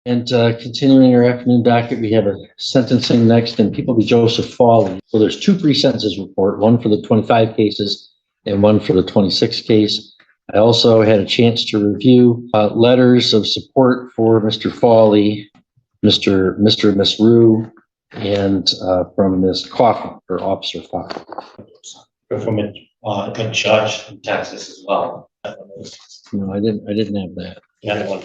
And continuing our afternoon docket, we have a sentencing next, and People v. Joseph Fawley. So there's two pre-sentences report, one for the 25 cases and one for the 26 case. I also had a chance to review letters of support for Mr. Fawley, Mr. and Miss Rue, and from Ms. Coffin, or Officer Coffin. From a judge in Texas as well. No, I didn't have that. Yeah.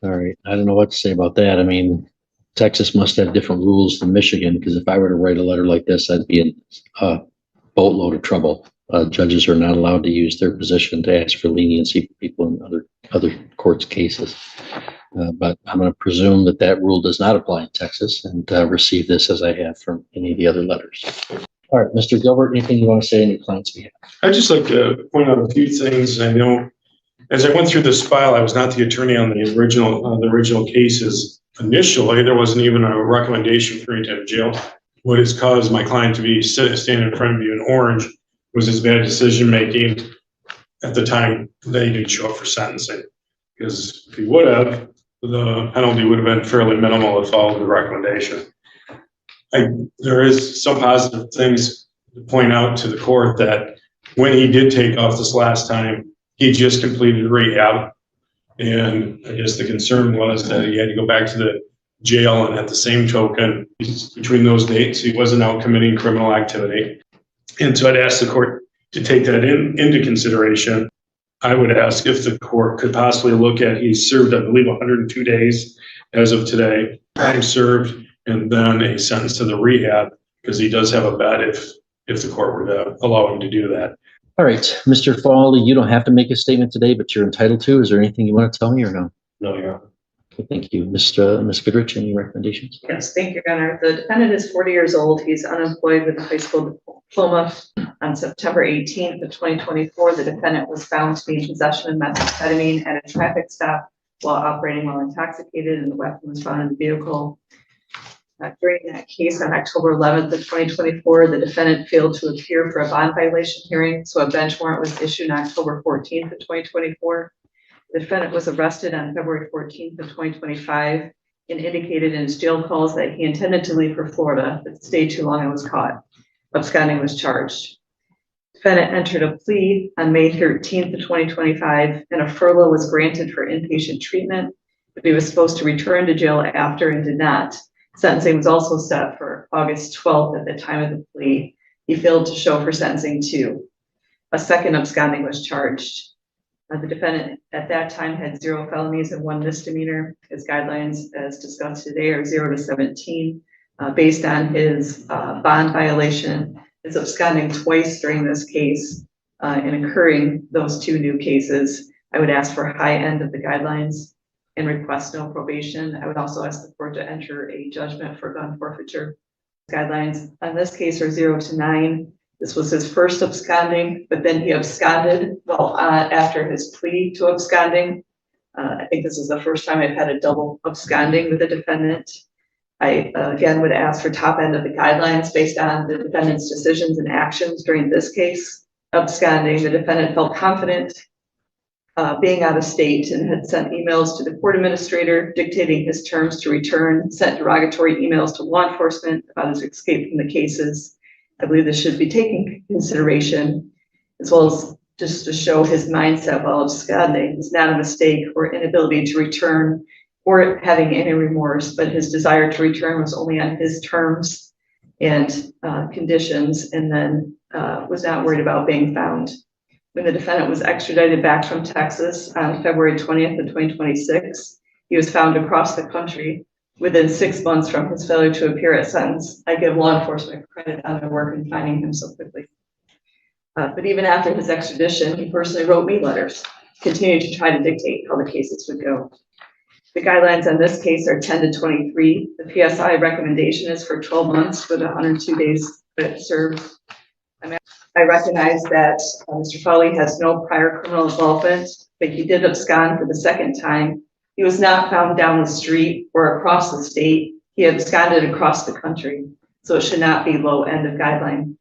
All right. I don't know what to say about that. I mean, Texas must have different rules than Michigan, because if I were to write a letter like this, I'd be in a boatload of trouble. Judges are not allowed to use their position to ask for leniency for people in other courts' cases. But I'm going to presume that that rule does not apply in Texas, and receive this as I have from any of the other letters. All right, Mr. Gilbert, anything you want to say on your client's behalf? I'd just like to point out a few things. I know as I went through this file, I was not the attorney on the original cases. Initially, there wasn't even a recommendation for me to have jail. What has caused my client to be standing in front of you in orange was his bad decision making at the time that he didn't show up for sentencing. Because if he would have, the penalty would have been fairly minimal if followed the recommendation. There is some positive things to point out to the court that when he did take off this last time, he just completed rehab. And I guess the concern was that he had to go back to the jail, and at the same token, between those dates, he wasn't out committing criminal activity. And so I'd ask the court to take that into consideration. I would ask if the court could possibly look at, he served, I believe, 102 days as of today, time served, and then a sentence to the rehab, because he does have a bed if the court were to allow him to do that. All right, Mr. Fawley, you don't have to make a statement today, but you're entitled to. Is there anything you want to tell me or no? No, Your Honor. Okay, thank you. Ms. Goodrich, any recommendations? Yes, thank you, Your Honor. The defendant is 40 years old. He's unemployed with a high school diploma. On September 18th of 2024, the defendant was found to be in possession of methamphetamine at a traffic stop while operating while intoxicated, and the weapon was found in the vehicle. During that case on October 11th of 2024, the defendant failed to appear for a bond violation hearing, so a bench warrant was issued on October 14th of 2024. The defendant was arrested on February 14th of 2025 and indicated in his jail calls that he intended to leave for Florida, but stayed too long and was caught. Absconding was charged. The defendant entered a plea on May 13th of 2025, and a furlough was granted for inpatient treatment, but he was supposed to return to jail after and did not. Sentencing was also set for August 12th at the time of the plea. He failed to show for sentencing too. A second absconding was charged. The defendant at that time had 0 felonies and 1 misdemeanor. His guidelines, as discussed today, are 0 to 17. Based on his bond violation, his absconding twice during this case and incurring those 2 new cases, I would ask for high end of the guidelines and request no probation. I would also ask the court to enter a judgment for gun forfeiture. Guidelines on this case are 0 to 9. This was his first absconding, but then he absconded after his plea to absconding. I think this is the first time I've had a double absconding with a defendant. I again would ask for top end of the guidelines based on the defendant's decisions and actions during this case. Absconding, the defendant felt confident being out of state and had sent emails to the court administrator dictating his terms to return, sent derogatory emails to law enforcement about his escape from the cases. I believe this should be taken into consideration, as well as just to show his mindset while absconding. It's not a mistake or inability to return or having any remorse, but his desire to return was only on his terms and conditions, and then was not worried about being found. When the defendant was extradited back from Texas on February 20th of 2026, he was found across the country within 6 months from his failure to appear at sentence. I give law enforcement credit on their work in finding him so quickly. But even after his extradition, he personally wrote me letters, continued to try to dictate how the cases would go. The guidelines on this case are 10 to 23. The PSI recommendation is for 12 months with 102 days served. I recognize that Mr. Fawley has no prior criminal involvement, but he did abscond for the second time. He was not found down the street or across the state. He absconded across the country, so it should not be low end of guideline.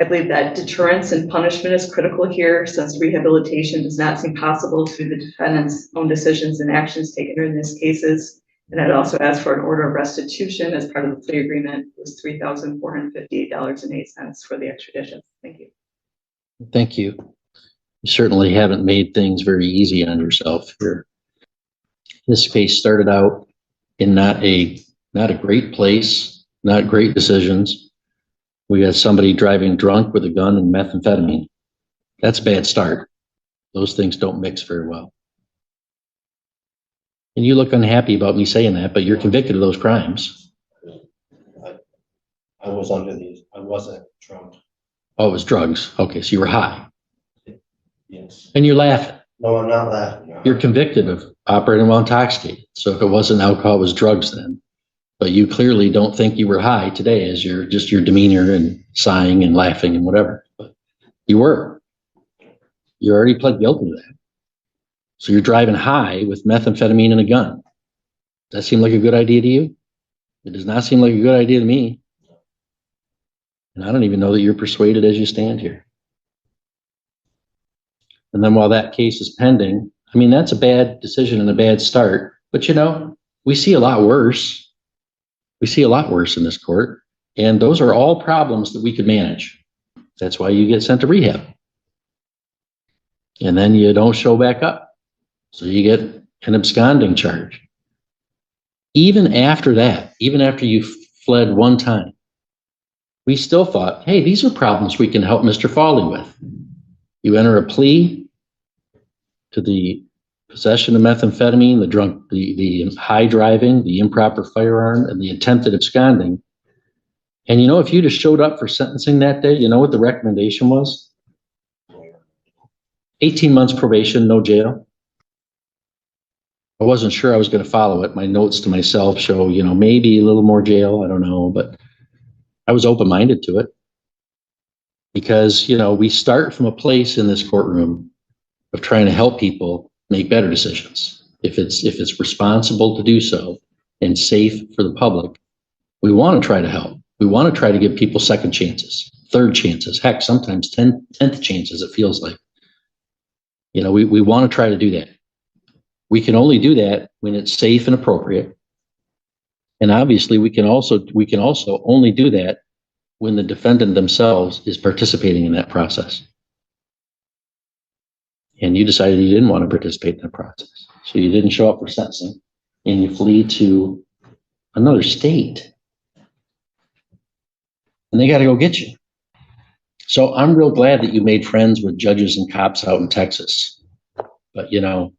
I believe that deterrence and punishment is critical here, since rehabilitation does not seem possible through the defendant's own decisions and actions taken in these cases. And I'd also ask for an order of restitution as part of the plea agreement. It was $3,458.08 for the extradition. Thank you. Thank you. You certainly haven't made things very easy on yourself here. This case started out in not a great place, not great decisions. We got somebody driving drunk with a gun and methamphetamine. That's a bad start. Those things don't mix very well. And you look unhappy about me saying that, but you're convicted of those crimes. I was under these, I wasn't drunk. Oh, it was drugs. Okay, so you were high. Yes. And you're laughing. No, I'm not laughing. No. You're convicted of operating while intoxicated. So if it wasn't alcohol, it was drugs then. But you clearly don't think you were high today, as your demeanor and sighing and laughing and whatever. But you were. You already pled guilty to that. So you're driving high with methamphetamine and a gun. Does that seem like a good idea to you? It does not seem like a good idea to me. And I don't even know that you're persuaded as you stand here. And then while that case is pending, I mean, that's a bad decision and a bad start. But you know, we see a lot worse. We see a lot worse in this court. And those are all problems that we could manage. That's why you get sent to rehab. And then you don't show back up. So you get an absconding charge. Even after that, even after you fled one time, we still thought, hey, these are problems we can help Mr. Fawley with. You enter a plea to the possession of methamphetamine, the high driving, the improper firearm, and the attempted absconding. And you know, if you just showed up for sentencing that day, you know what the recommendation was? 18 months probation, no jail. I wasn't sure I was going to follow it. My notes to myself show, you know, maybe a little more jail. I don't know, but I was open-minded to it because, you know, we start from a place in this courtroom of trying to help people make better decisions. If it's responsible to do so and safe for the public, we want to try to help. We want to try to give people second chances, third chances, heck, sometimes 10th chances, it feels like. You know, we want to try to do that. We can only do that when it's safe and appropriate. And obviously we can also only do that when the defendant themselves is participating in that process. And you decided you didn't want to participate in that process. So you didn't show up for sentencing and you flee to another state. And they got to go get you. So I'm real glad that you made friends with judges and cops out in Texas. But, you know,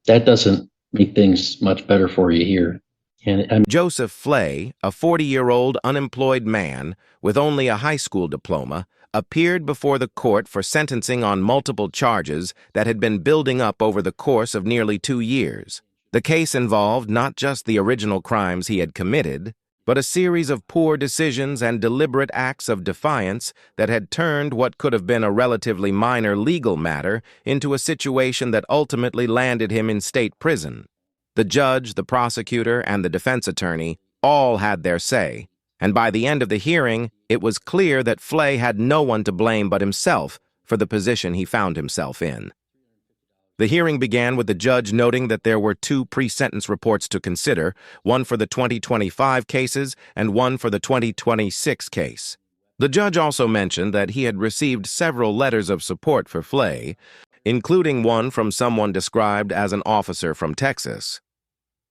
that doesn't make things much better for you here. And Joseph Flay, a 40-year-old unemployed man with only a high school diploma, appeared before the court for sentencing on multiple charges that had been building up over the course of nearly 2 years. The case involved not just the original crimes he had committed, but a series of poor decisions and deliberate acts of defiance that had turned what could have been a relatively minor legal matter into a situation that ultimately landed him in state prison. The judge, the prosecutor, and the defense attorney all had their say, and by the end of the hearing, it was clear that Flay had no one to blame but himself for the position he found himself in. The hearing began with the judge noting that there were 2 pre-sentence reports to consider, one for the 2025 cases and one for the 2026 case. The judge also mentioned that he had received several letters of support for Flay, including one from someone described as an officer from Texas.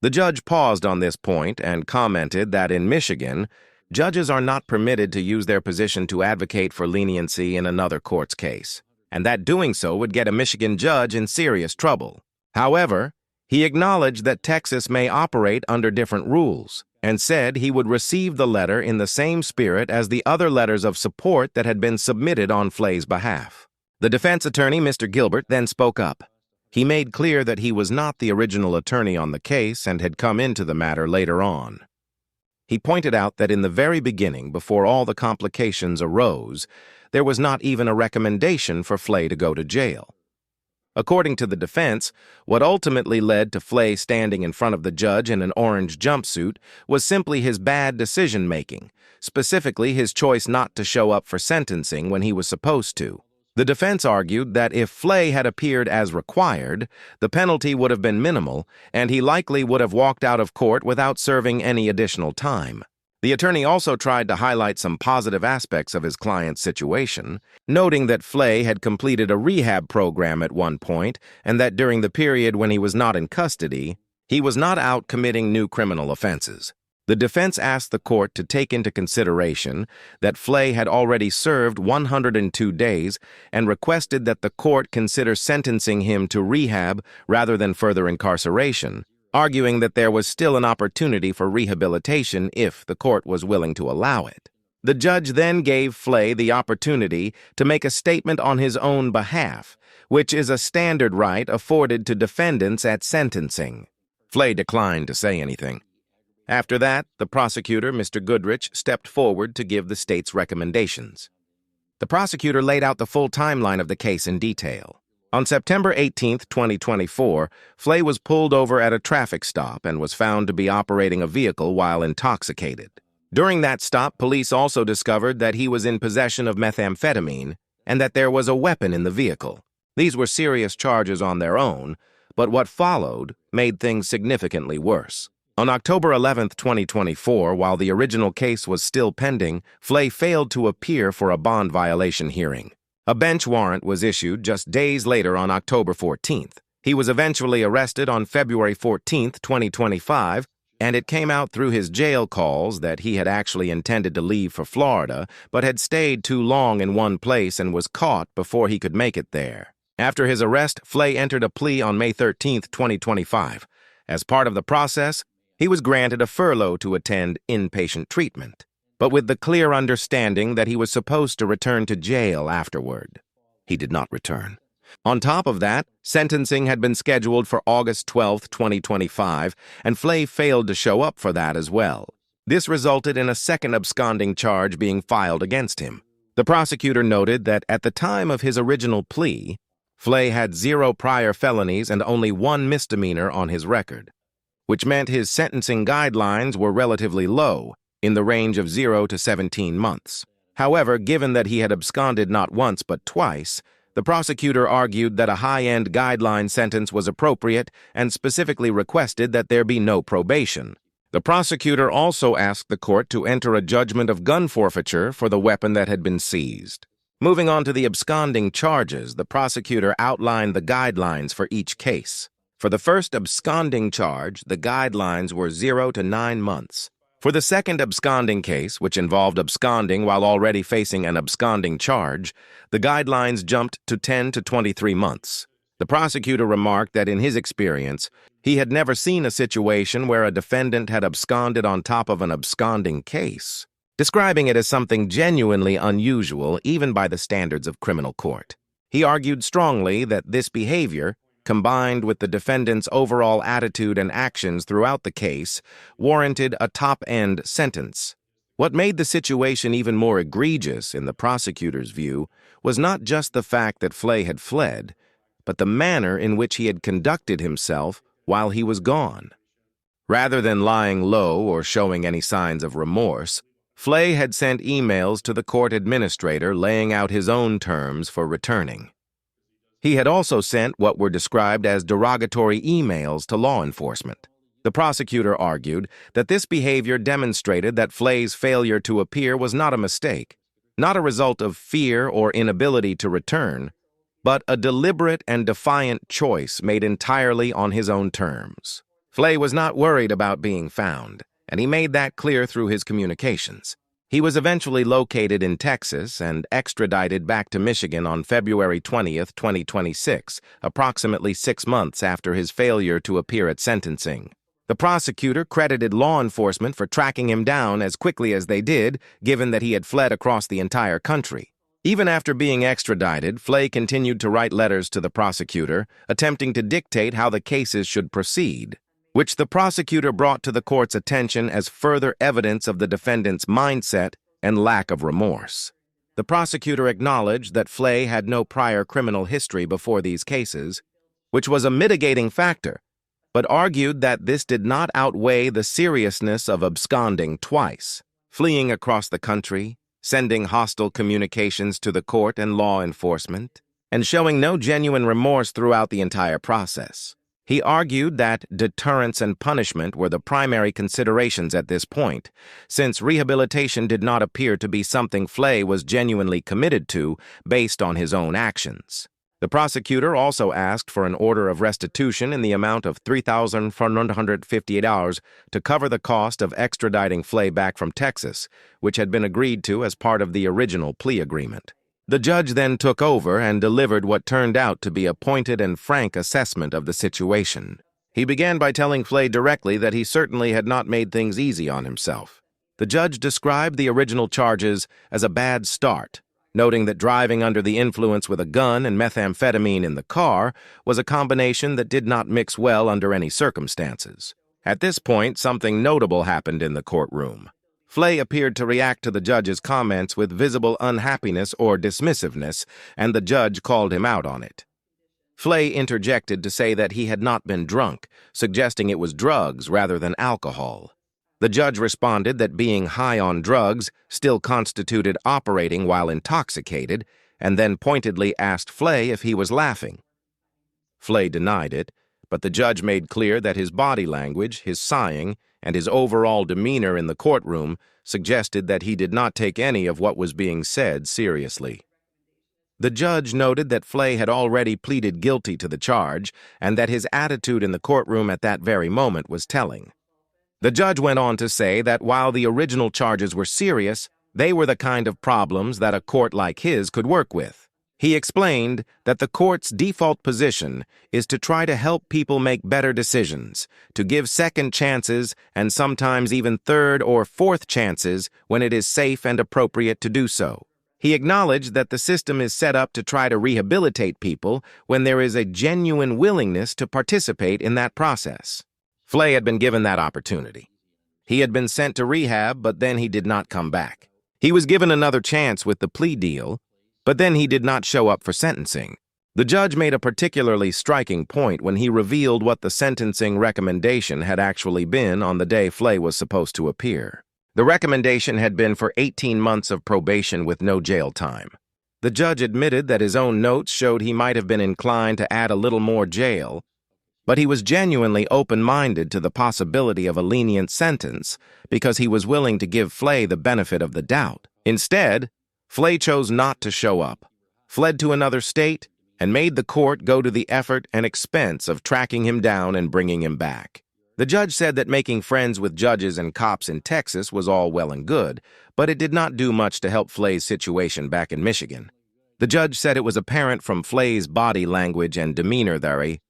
The judge paused on this point and commented that in Michigan, judges are not permitted to use their position to advocate for leniency in another court's case, and that doing so would get a Michigan judge in serious trouble. However, he acknowledged that Texas may operate under different rules, and said he would receive the letter in the same spirit as the other letters of support that had been submitted on Flay's behalf. The defense attorney, Mr. Gilbert, then spoke up. He made clear that he was not the original attorney on the case and had come into the matter later on. He pointed out that in the very beginning, before all the complications arose, there was not even a recommendation for Flay to go to jail. According to the defense, what ultimately led to Flay standing in front of the judge in an orange jumpsuit was simply his bad decision-making, specifically his choice not to show up for sentencing when he was supposed to. The defense argued that if Flay had appeared as required, the penalty would have been minimal, and he likely would have walked out of court without serving any additional time. The attorney also tried to highlight some positive aspects of his client's situation, noting that Flay had completed a rehab program at one point and that during the period when he was not in custody, he was not out committing new criminal offenses. The defense asked the court to take into consideration that Flay had already served 102 days and requested that the court consider sentencing him to rehab rather than further incarceration, arguing that there was still an opportunity for rehabilitation if the court was willing to allow it. The judge then gave Flay the opportunity to make a statement on his own behalf, which is a standard right afforded to defendants at sentencing. Flay declined to say anything. After that, the prosecutor, Mr. Goodrich, stepped forward to give the state's recommendations. The prosecutor laid out the full timeline of the case in detail. On September 18, 2024, Flay was pulled over at a traffic stop and was found to be operating a vehicle while intoxicated. During that stop, police also discovered that he was in possession of methamphetamine and that there was a weapon in the vehicle. These were serious charges on their own, but what followed made things significantly worse. On October 11, 2024, while the original case was still pending, Flay failed to appear for a bond violation hearing. A bench warrant was issued just days later on October 14th. He was eventually arrested on February 14, 2025, and it came out through his jail calls that he had actually intended to leave for Florida, but had stayed too long in one place and was caught before he could make it there. After his arrest, Flay entered a plea on May 13, 2025. As part of the process, he was granted a furlough to attend inpatient treatment, but with the clear understanding that he was supposed to return to jail afterward. He did not return. On top of that, sentencing had been scheduled for August 12, 2025, and Flay failed to show up for that as well. This resulted in a second absconding charge being filed against him. The prosecutor noted that at the time of his original plea, Flay had 0 prior felonies and only 1 misdemeanor on his record, which meant his sentencing guidelines were relatively low, in the range of 0 to 17 months. However, given that he had absconded not once but twice, the prosecutor argued that a high-end guideline sentence was appropriate and specifically requested that there be no probation. The prosecutor also asked the court to enter a judgment of gun forfeiture for the weapon that had been seized. Moving on to the absconding charges, the prosecutor outlined the guidelines for each case. For the first absconding charge, the guidelines were 0 to 9 months. For the second absconding case, which involved absconding while already facing an absconding charge, the guidelines jumped to 10 to 23 months. The prosecutor remarked that in his experience, he had never seen a situation where a defendant had absconded on top of an absconding case, describing it as something genuinely unusual even by the standards of criminal court. He argued strongly that this behavior, combined with the defendant's overall attitude and actions throughout the case, warranted a top-end sentence. What made the situation even more egregious, in the prosecutor's view, was not just the fact that Flay had fled, but the manner in which he had conducted himself while he was gone. Rather than lying low or showing any signs of remorse, Flay had sent emails to the court administrator laying out his own terms for returning. He had also sent what were described as derogatory emails to law enforcement. The prosecutor argued that this behavior demonstrated that Flay's failure to appear was not a mistake, not a result of fear or inability to return, but a deliberate and defiant choice made entirely on his own terms. Flay was not worried about being found, and he made that clear through his communications. He was eventually located in Texas and extradited back to Michigan on February 20, 2026, approximately 6 months after his failure to appear at sentencing. The prosecutor credited law enforcement for tracking him down as quickly as they did, given that he had fled across the entire country. Even after being extradited, Flay continued to write letters to the prosecutor, attempting to dictate how the cases should proceed, which the prosecutor brought to the court's attention as further evidence of the defendant's mindset and lack of remorse. The prosecutor acknowledged that Flay had no prior criminal history before these cases, which was a mitigating factor, but argued that this did not outweigh the seriousness of absconding twice. fleeing across the country, sending hostile communications to the court and law enforcement, and showing no genuine remorse throughout the entire process. He argued that deterrence and punishment were the primary considerations at this point, since rehabilitation did not appear to be something Flay was genuinely committed to based on his own actions. The prosecutor also asked for an order of restitution in the amount of $3,458 to cover the cost of extraditing Flay back from Texas, which had been agreed to as part of the original plea agreement. The judge then took over and delivered what turned out to be a pointed and frank assessment of the situation. He began by telling Flay directly that he certainly had not made things easy on himself. The judge described the original charges as a bad start, noting that driving under the influence with a gun and methamphetamine in the car was a combination that did not mix well under any circumstances. At this point, something notable happened in the courtroom. Flay appeared to react to the judge's comments with visible unhappiness or dismissiveness, and the judge called him out on it. Flay interjected to say that he had not been drunk, suggesting it was drugs rather than alcohol. The judge responded that being high on drugs still constituted operating while intoxicated, and then pointedly asked Flay if he was laughing. Flay denied it, but the judge made clear that his body language, his sighing, and his overall demeanor in the courtroom suggested that he did not take any of what was being said seriously. The judge noted that Flay had already pleaded guilty to the charge and that his attitude in the courtroom at that very moment was telling. The judge went on to say that while the original charges were serious, they were the kind of problems that a court like his could work with. He explained that the court's default position is to try to help people make better decisions, to give second chances and sometimes even third or fourth chances when it is safe and appropriate to do so. He acknowledged that the system is set up to try to rehabilitate people when there is a genuine willingness to participate in that process. Flay had been given that opportunity. He had been sent to rehab, but then he did not come back. He was given another chance with the plea deal, but then he did not show up for sentencing. The judge made a particularly striking point when he revealed what the sentencing recommendation had actually been on the day Flay was supposed to appear. The recommendation had been for 18 months of probation with no jail time. The judge admitted that his own notes showed he might have been inclined to add a little more jail, but he was genuinely open-minded to the possibility of a lenient sentence because he was willing to give Flay the benefit of the doubt. Instead, Flay chose not to show up, fled to another state, and made the court go to the effort and expense of tracking him down and bringing him back. The judge said that making friends with judges and cops in Texas was all well and good, but it did not do much to help Flay's situation back in Michigan. The judge said it was apparent from Flay's body language and demeanor that